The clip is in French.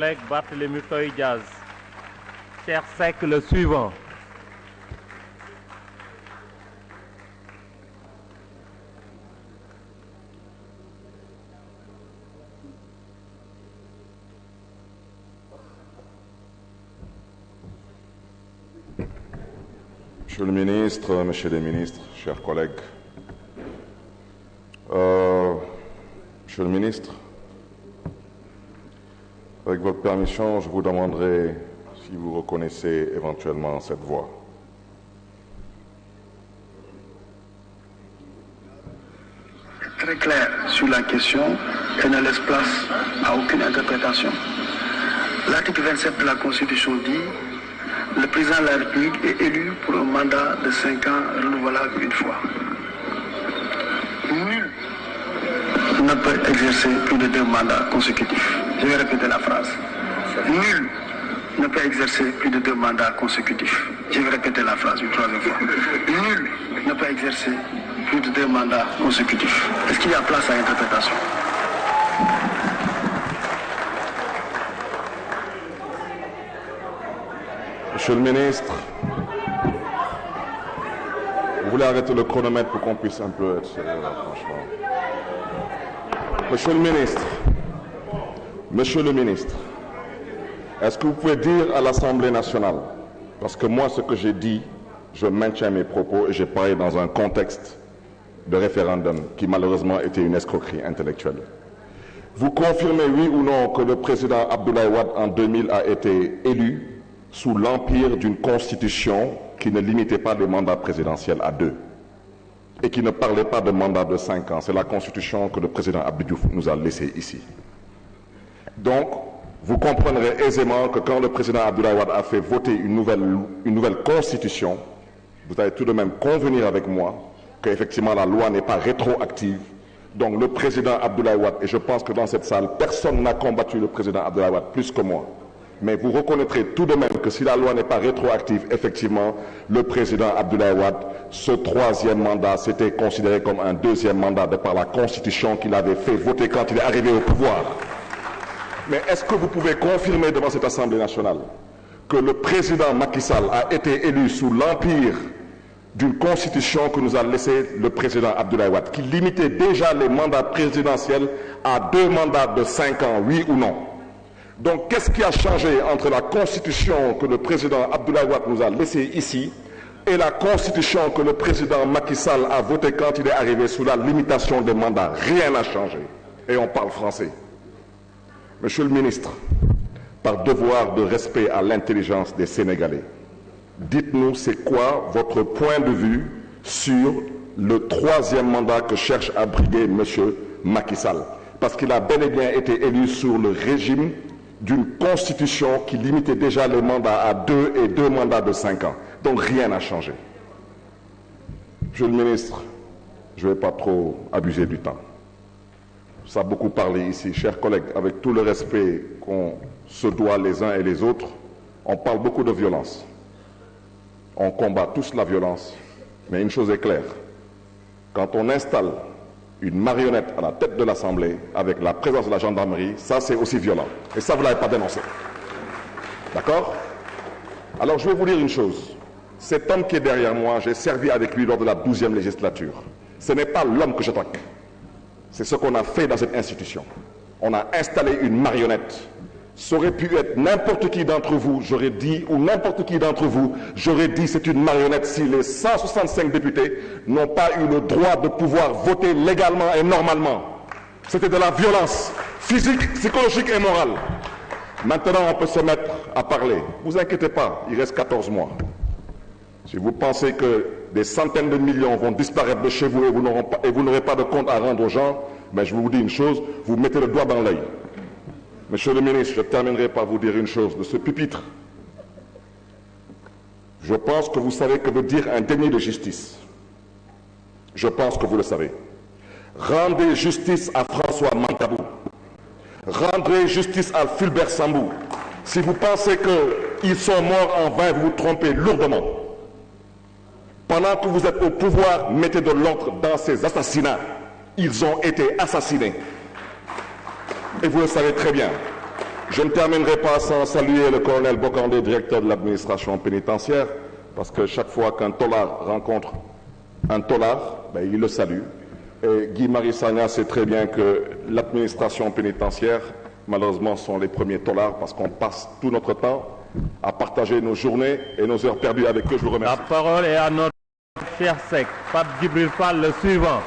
Collègue Barthélémy Toye Dias. Cher Seck, le suivant. Monsieur le ministre, messieurs les ministres, chers collègues, Monsieur le ministre, avec votre permission, je vous demanderai si vous reconnaissez éventuellement cette voix. Très clair sur la question et ne laisse place à aucune interprétation. L'article 27 de la Constitution dit le président de la République est élu pour un mandat de 5 ans renouvelable une fois. Nul ne peut exercer plus de 2 mandats consécutifs. Je vais répéter la phrase. Nul ne peut exercer plus de 2 mandats consécutifs. Je vais répéter la phrase une 3e fois. Nul ne peut exercer plus de 2 mandats consécutifs. Est-ce qu'il y a place à interprétation? Monsieur le ministre, vous voulez arrêter le chronomètre pour qu'on puisse un peu être sérieux, franchement. Monsieur le ministre, est-ce que vous pouvez dire à l'Assemblée nationale, parce que moi ce que j'ai dit, je maintiens mes propos et j'ai parlé dans un contexte de référendum qui malheureusement était une escroquerie intellectuelle. Vous confirmez oui ou non que le président Abdoulaye Wade en 2000 a été élu sous l'empire d'une constitution qui ne limitait pas le mandat présidentiel à 2 et qui ne parlait pas de mandat de 5 ans. C'est la constitution que le président Abdou Diouf nous a laissée ici. Donc, vous comprendrez aisément que quand le président Abdoulaye Wade a fait voter une nouvelle constitution, vous allez tout de même convenir avec moi qu'effectivement la loi n'est pas rétroactive. Donc le président Abdoulaye Wade, et je pense que dans cette salle, personne n'a combattu le président Abdoulaye Wade plus que moi. Mais vous reconnaîtrez tout de même que si la loi n'est pas rétroactive, effectivement, le président Abdoulaye Wade, ce 3e mandat, c'était considéré comme un 2e mandat de par la Constitution qu'il avait fait voter quand il est arrivé au pouvoir. Mais est-ce que vous pouvez confirmer devant cette Assemblée nationale que le président Macky Sall a été élu sous l'empire d'une constitution que nous a laissé le président Abdoulaye Wade, qui limitait déjà les mandats présidentiels à 2 mandats de 5 ans, oui ou non? Donc, qu'est-ce qui a changé entre la constitution que le président Abdoulaye Wade nous a laissée ici et la constitution que le président Macky Sall a votée quand il est arrivé sous la limitation des mandats? Rien n'a changé. Et on parle français. Monsieur le ministre, par devoir de respect à l'intelligence des Sénégalais, dites-nous c'est quoi votre point de vue sur le 3e mandat que cherche à briguer M. Macky Sall. Parce qu'il a bel et bien été élu sur le régime d'une constitution qui limitait déjà les mandats à 2 et 2 mandats de 5 ans. Donc rien n'a changé. Monsieur le ministre, je ne vais pas trop abuser du temps. Ça a beaucoup parlé ici. Chers collègues, avec tout le respect qu'on se doit les uns et les autres, on parle beaucoup de violence. On combat tous la violence. Mais une chose est claire. Quand on installe une marionnette à la tête de l'Assemblée avec la présence de la gendarmerie, ça c'est aussi violent. Et ça, vous ne l'avez pas dénoncé. D'accord? Alors je vais vous dire une chose. Cet homme qui est derrière moi, j'ai servi avec lui lors de la 12e législature. Ce n'est pas l'homme que j'attaque. C'est ce qu'on a fait dans cette institution. On a installé une marionnette. Ça aurait pu être n'importe qui d'entre vous, j'aurais dit, ou n'importe qui d'entre vous, j'aurais dit c'est une marionnette si les 165 députés n'ont pas eu le droit de pouvoir voter légalement et normalement. C'était de la violence physique, psychologique et morale. Maintenant, on peut se mettre à parler. Ne vous inquiétez pas, il reste 14 mois. Si vous pensez que des centaines de millions vont disparaître de chez vous et vous n'aurez pas de compte à rendre aux gens, mais je vous dis une chose, vous mettez le doigt dans l'œil. Monsieur le ministre, je terminerai par vous dire une chose. De ce pupitre, je pense que vous savez que veut dire un déni de justice. Je pense que vous le savez. Rendez justice à François Mancabou. Rendez justice à Fulbert Sambou. Si vous pensez qu'ils sont morts en vain, vous vous trompez lourdement. Pendant que vous êtes au pouvoir, mettez de l'ordre dans ces assassinats. Ils ont été assassinés. Et vous le savez très bien. Je ne terminerai pas sans saluer le colonel Bokandé, directeur de l'administration pénitentiaire, parce que chaque fois qu'un tolard rencontre un tolard, il le salue. Et Guy-Marie Sagna sait très bien que l'administration pénitentiaire, malheureusement, sont les premiers tolards parce qu'on passe tout notre temps à partager nos journées et nos heures perdues avec eux. Je vous remercie. La parole est à notre cher sec, Pape Djibril Fall, le suivant.